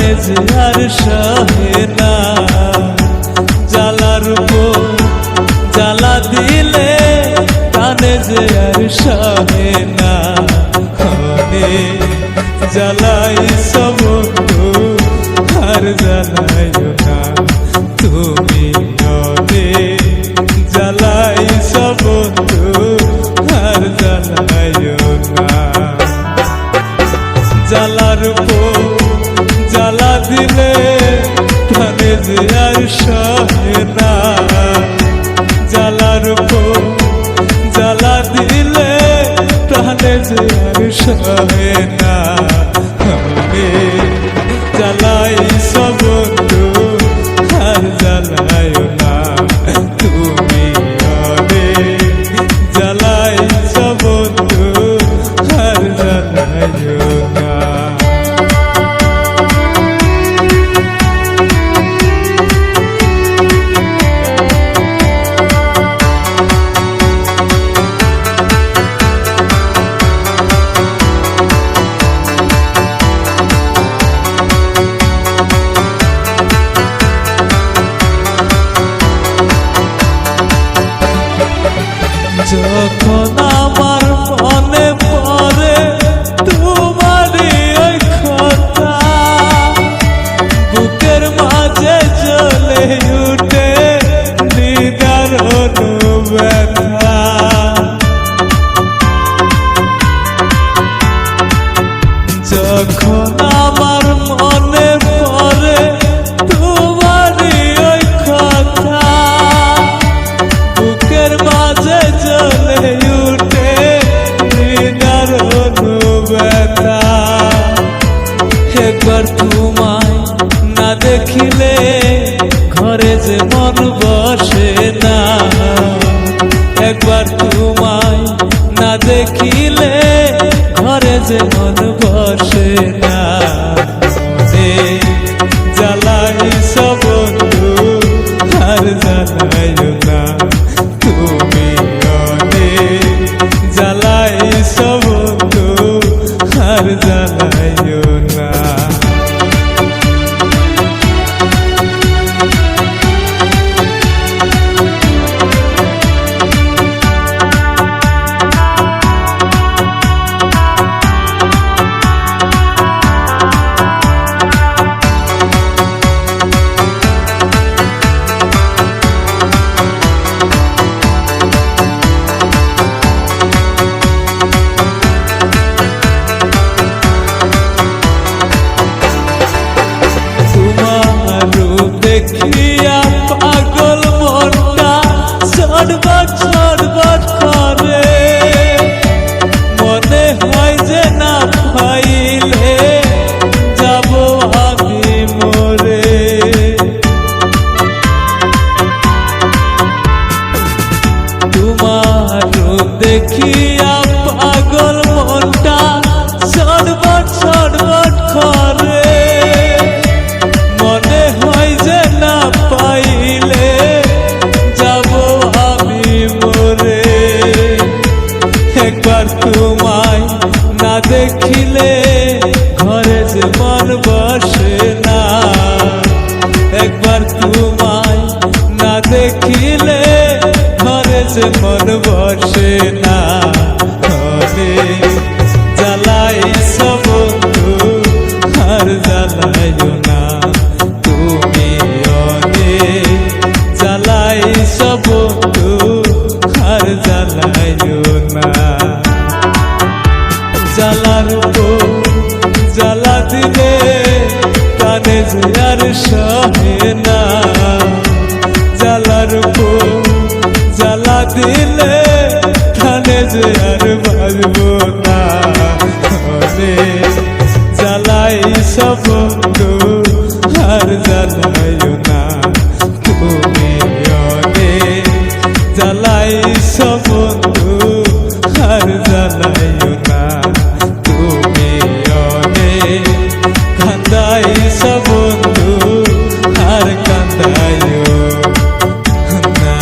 টানে যে আর সহে না। জ্বালার উপর জ্বালা দিলে টানে যে আর সহে না। জ্বালাই বন্ধু আর জ্বালাইও না তুমি জ্বালাই বন্ধু আর জ্বালাইও না। জ্বালার উপর জ্বালা দিলে টানে যে আর সহে না। জ্বালার উপর জ্বালা দিলে টানে যে আর সহে না। জ্বালাই বন্ধু আর জ্বালাইও না তুমি জ্বালাই বন্ধু আর জ্বালাইও না। যখন আমার মনে পড়ে তোমারই ওই কথা, বুকের মাঝে জ্বলে উঠে নিদারুণ ব্যথা। যখন আমার মনে পড়ে তোমারই ওই কথা, বুকের মাঝে জ্বলে উঠে নিদারুণ ব্যথা। একবার তোমায় না দেখিলে ঘরে যে মন বসে না। একবার তোমায় না দেখিলে ঘরে যে মন বসে না। জ্বালাই বন্ধু আর জ্বালাইও না তুমি জ্বালাই বন্ধু আর জ্বালাইও না। দেখিয়া পাগল মনটা ছটফট ছটফট করে, মনে হয় যে না পাইলে যাব আমি মরে। তোমার দেখিয়া পাগল মনটা ছটফট ছটফট করে, মনে হয় যে না পাইলে যাব আমি মরে। একবার তোমায় না দেখিলে ঘরে যে মন বসে না। একবার তোমায় না দেখিলে ঘরে যে মন বসে না। জ্বালাই বন্ধু আর জ্বালাইও না তুমি জ্বালাই বন্ধু আর জ্বালাইও না। জ্বালার উপর জ্বালা দিলে টানে যে আর সহে না। জ্বালার উপর জ্বালা দিলে টানে যে আর বাজবো না। জ্বালাই বন্ধু আর জ্বালাইও না তুমি জ্বালাই বন্ধু আর জ্বালাইও না তুমি কান্দাই বন্ধু আর কান্দাইও না।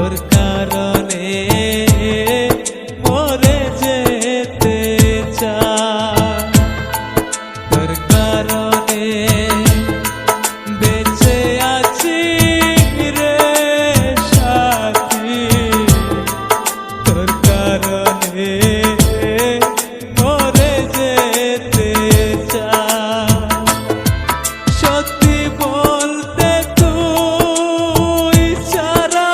তোর কারণে মরে যেতে চাই, তোর কারণে বেঁচে আছি রে সাথী, তোর কারণে মরে যেতে চাই। সত্যি বলতে তুই ছাড়া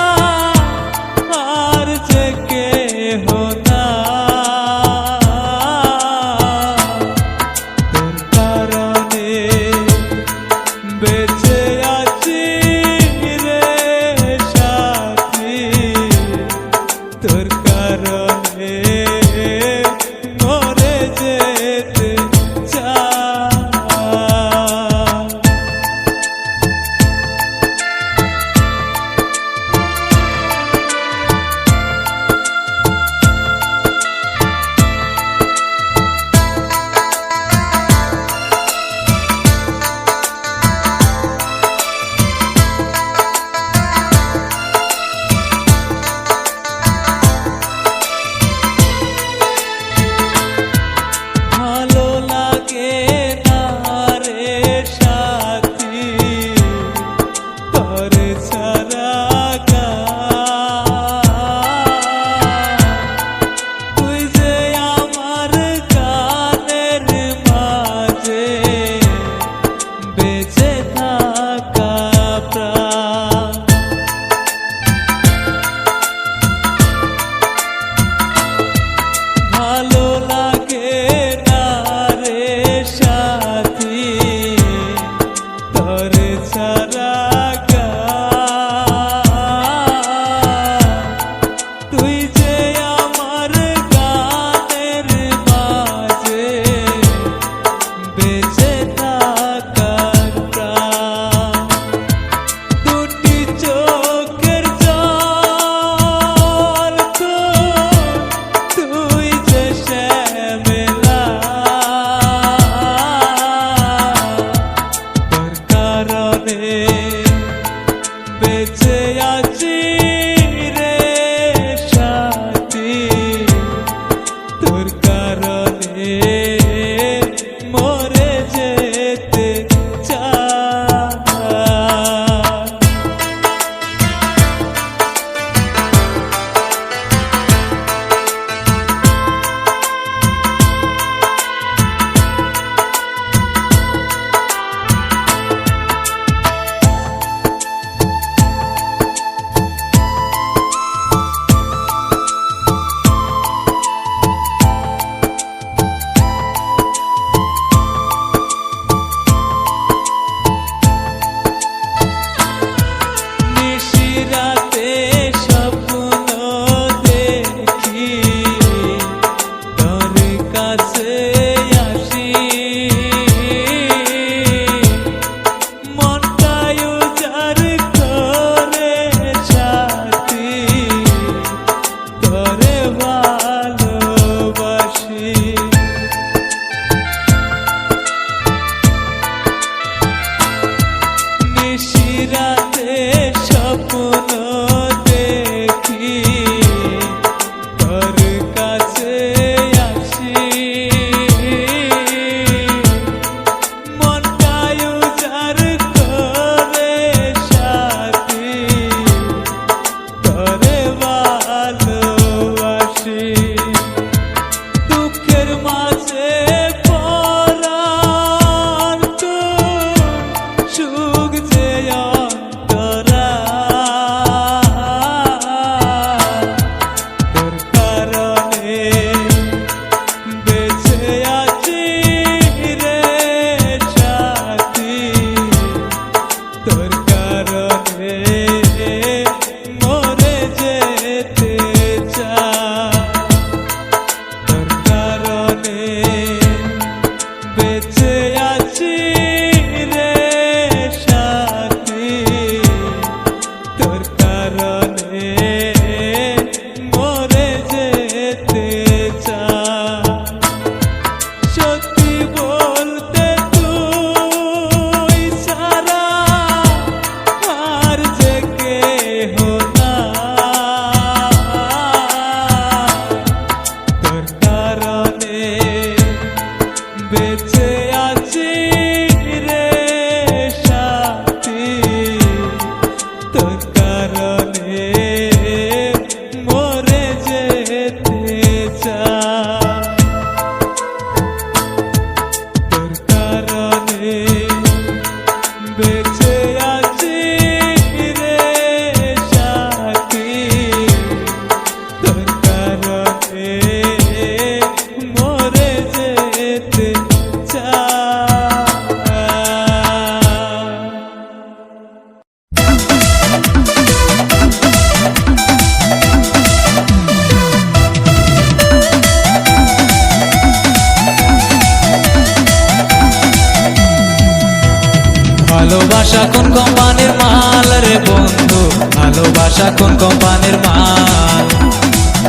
ভালোবাসা কোন কোম্পানির মাল রে বন্ধু, ভালোবাসা কোন কোম্পানির মাল,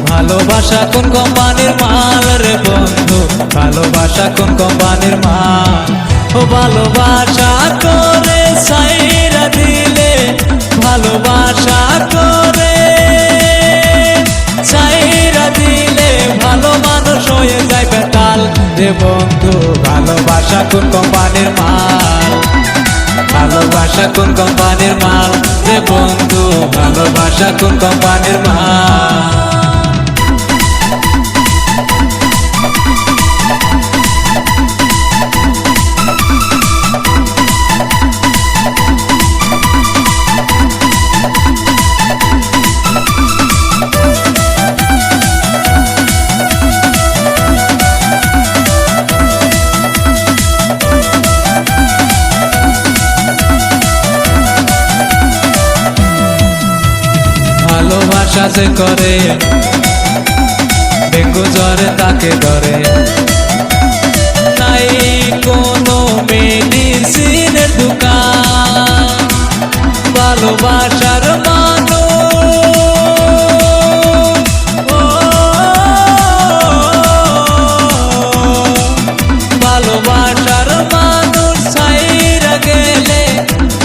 ভালোবাসা কোন কোম্পানির মাল রে বন্ধু, ভালোবাসা কোন কোম্পানির মাল। ও ভালোবাসা করে সাইরা দিলে, ভালোবাসা করে সাইরা দিলে, ভালো মানুষ হয়ে যায় বেতাল রে বন্ধু। ভালোবাসা কোন কোম্পানির মাল, ভালোবাসা কোন কোম্পানির মাল রে বন্ধু, ভালোবাসা কোন কোম্পানির মাল। ভালোবাসা যে করে ডেঙ্গু জ্বরে তাকে ধরে, নাই কোনো মেডিসিনের দোকান। ভালোবাসার ভালোবাসার মানুষ ছাইরা গেলে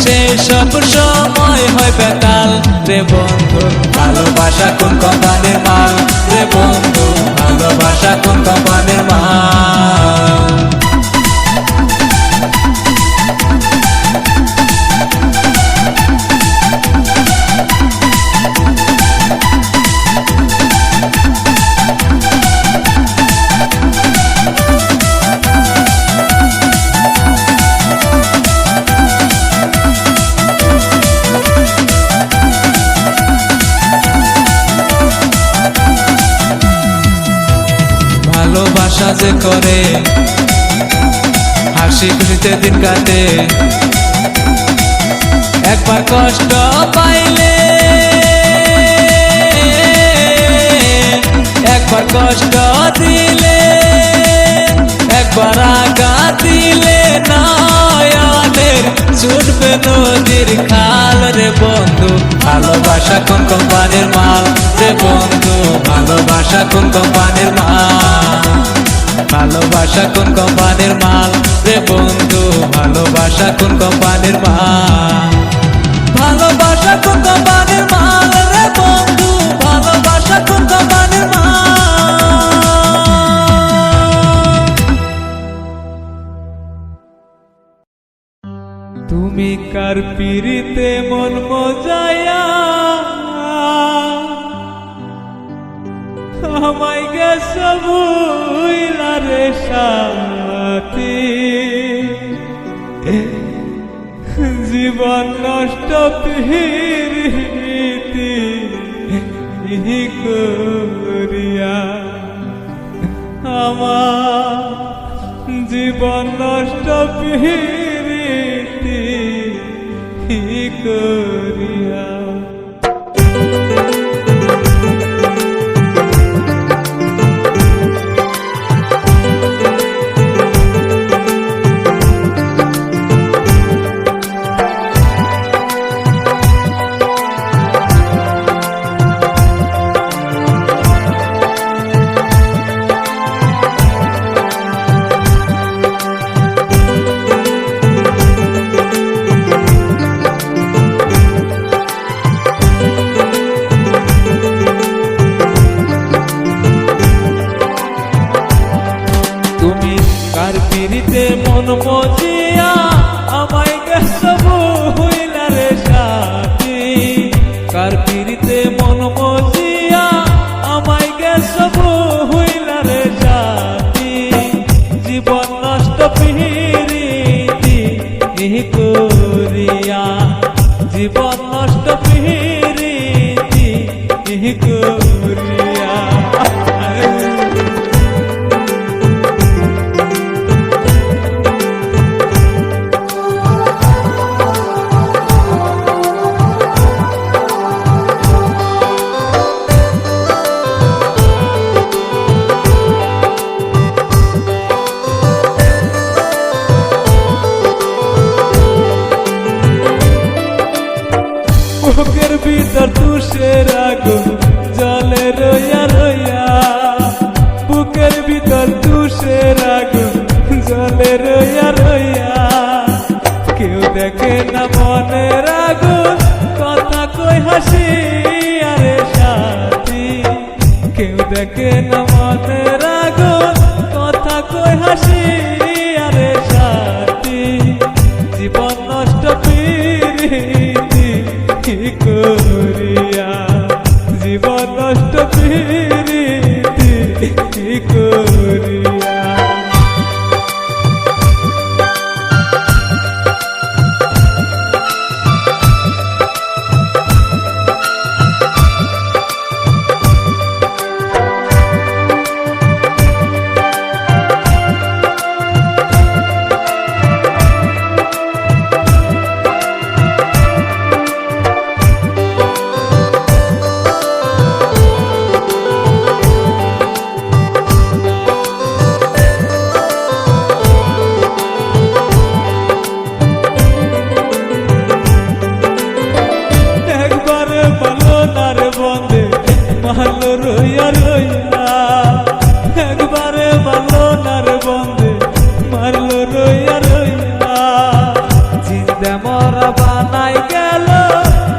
সে সব সময় হয় বেতাল রে বন্ধু। ভালোবাসা কোন কোম্পানির মাল রে বন্ধু, ভালোবাসা কোন কোম্পানির মাল। ভালোবাসা যে করে হাসি খুশিতে দিন কাটে, একবার কষ্ট পাইলে, একবার কষ্ট দিলে, একবার আঘাত দিলে নয়নের ছুটবে নদীর খাল রে বন্ধু। ভালোবাসা কোন কোম্পানির মাল রে বন্ধু, ভালোবাসা কোন কোম্পানির মাল, ভালোবাসা কোন কোম্পানির মাল রে বন্ধু, ভালোবাসা কোন কোম্পানির মাল। ভালোবাসা কোন কোম্পানির মাল রে বন্ধু, ভালোবাসা কোন কোম্পানির মাল। তুমি কার পিরিতে মন মজায়া আমায় গেছ ভুইলা রে সাথী, জীবন নষ্ট পিরিতি করিয়া, আমার জীবন নষ্ট পিরিতি করিয়া। মন মজিয়া আমায় গেছ ভুইলা রে সাথী, কার পিরিতে মন মজিয়া আমায় গেছ ভুইলা রে সাথী, জীবন নষ্ট পিরিতি করিয়া, জীবন নষ্ট পিরিতি করিয়া। দেখে না মনে রাগুন কথা কই হাসি আরে সাথী জীবন নষ্ট প্রীতি কি করিয়া জীবন নষ্ট প্রীতি কি করিয়া মারলো রইয়া রইয়া একবারে মারলো নার বন্ধে মারলো রইয়া রইয়া জিন্দা মরা বানাই গেল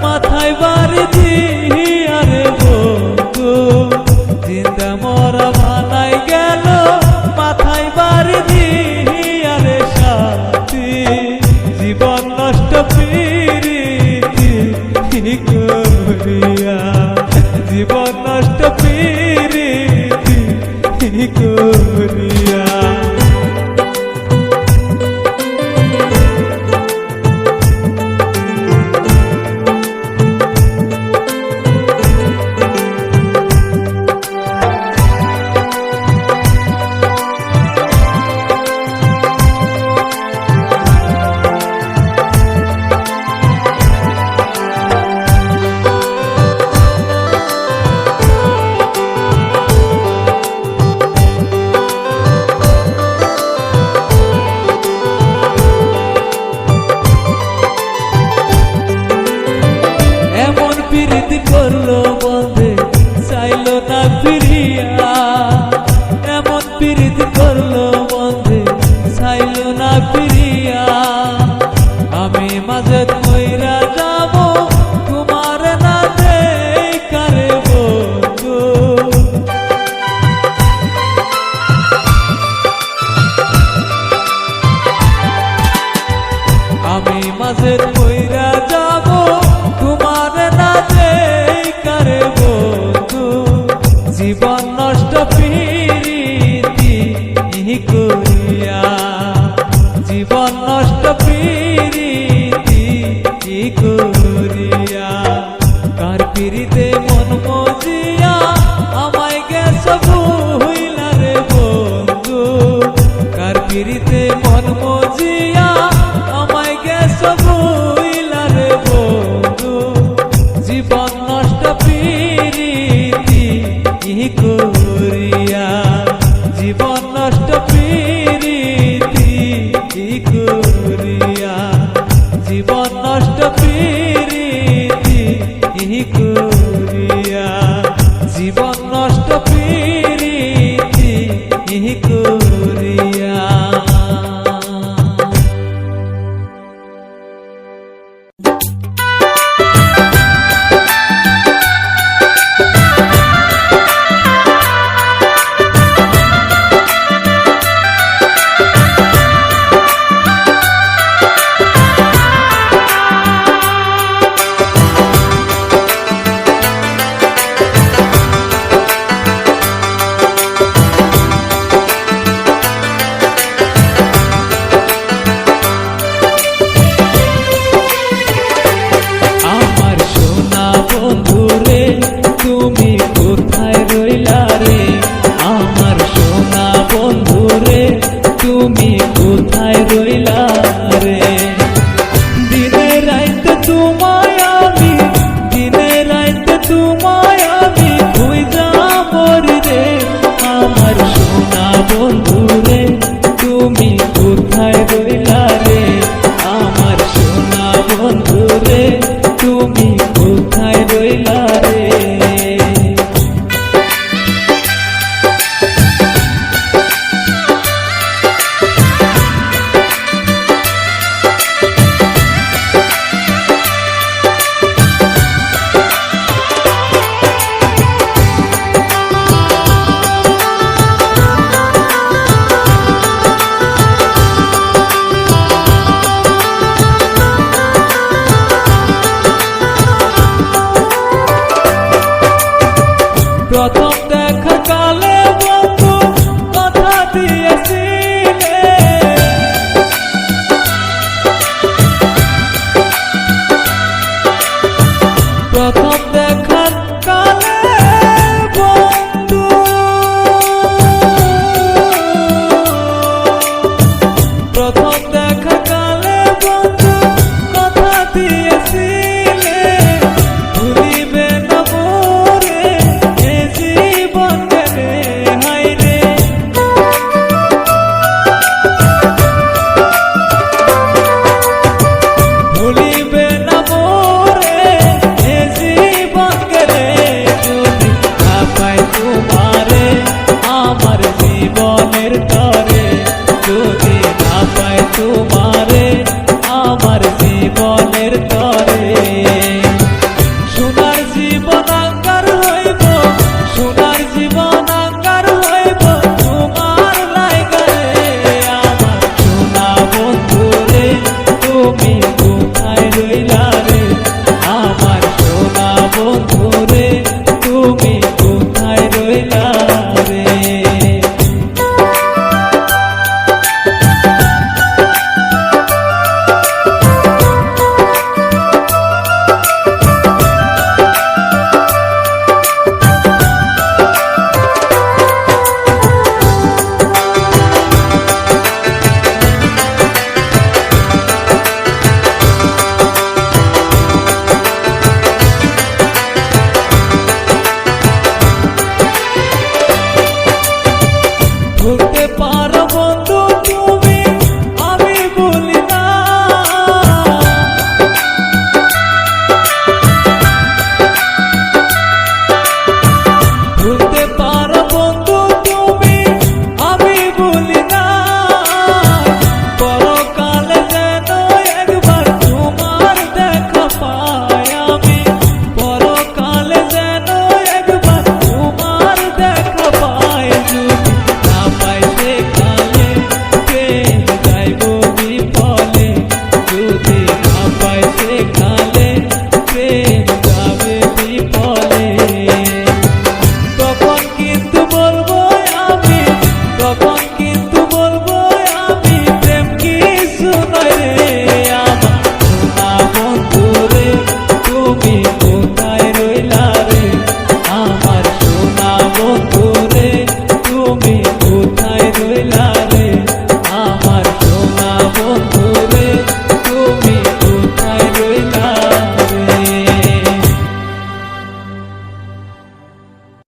মাথায় বাড়ি দিয়া রে বন্ধু জিন্দা মরা বানাই গেল মাথায় বাড়ি দিয়া রে সাথী জীবন নষ্ট প্রীতি কি করিয়া জীবন নষ্ট প্রীতি কি করিয়া প্রীতি করলো বন্ধে চাইলো না ফিরিয়া এমন প্রীতি করলো বন্ধে চাইলো না ফিরিয়া আমি মাঝে কইরা যাব তোমার না দেখারে বন্ধু আমি মাঝে কইরা যাব তোমার না দেখারে বন্ধু জীবন নষ্ট প্রীতি করিয়া জীবন নষ্ট প্রীতি করিয়া কার প্রীতে মন মজিয়া আমায় গেছ ভুইলা রে বন্ধু কার প্রীতে মন মজিয়া আমায় গেছ ভুইলা রে বন্ধু জীবন নষ্ট প্রীতি করিয়া জীবন নষ্ট প্রীতি করিয়া জীবন নষ্ট প্রীতি করিয়া জীবন নষ্ট প্রীতি করিয়া প্রথম দেখা কালে বন্ধু কথা দিয়ে